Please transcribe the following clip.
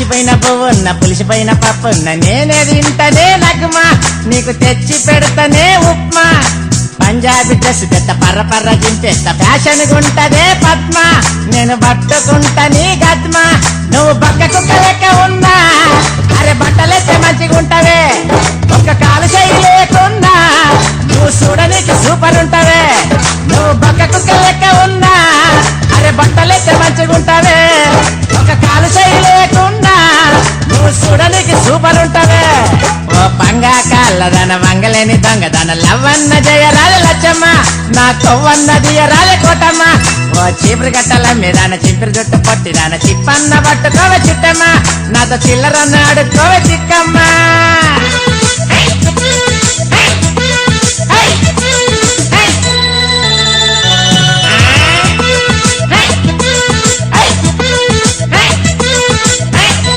పాచిపోయిన పువ్వున్న పులిసిపోయిన పప్పున్న నేనే తింటనే నగ్మా నీకు తెచ్చి పెడతనే ఉప్మా పంజాబీ డ్రెస్ తెత్త పర్ర పర్ర జింపేస్త ఫ్యాషన్ గుంటదే పద్మ నేను పట్టుకుంటా నీ గద్మ నువ్వు బక్క కుక్క లెక్క ఉన్నా అరే బట్టలెత్తే మంచిగుంటవే ఒక్క కాలు చేయి లేకున్నా నువ్వు చూడనీకి సూపర్ ఉంటవే నువ్వు బక్క కుక్క లెక్క ఉన్నా అరే బట్టలెత్తే మంచిగుంటవే ఒక కాలు చేయి లేకున్నా నువ్వు చూడనీకి సూపర్ ఉంటవే ఓ పంగా కాళ్ళదన వంగలేని దొంగదన లవ్వన్న జయరాల లచ్చమ్మ నా కొవ్వన్న దియరాల కోటమ్మ ఓ చీపురు గట్టల మీదాన చింపిరి జుట్టు పొట్టిదాన చిప్పన్న పట్టుకోవే చిట్టమ్మ నాతో చిల్లరన్న అడుక్కోవే చిక్కమ్మ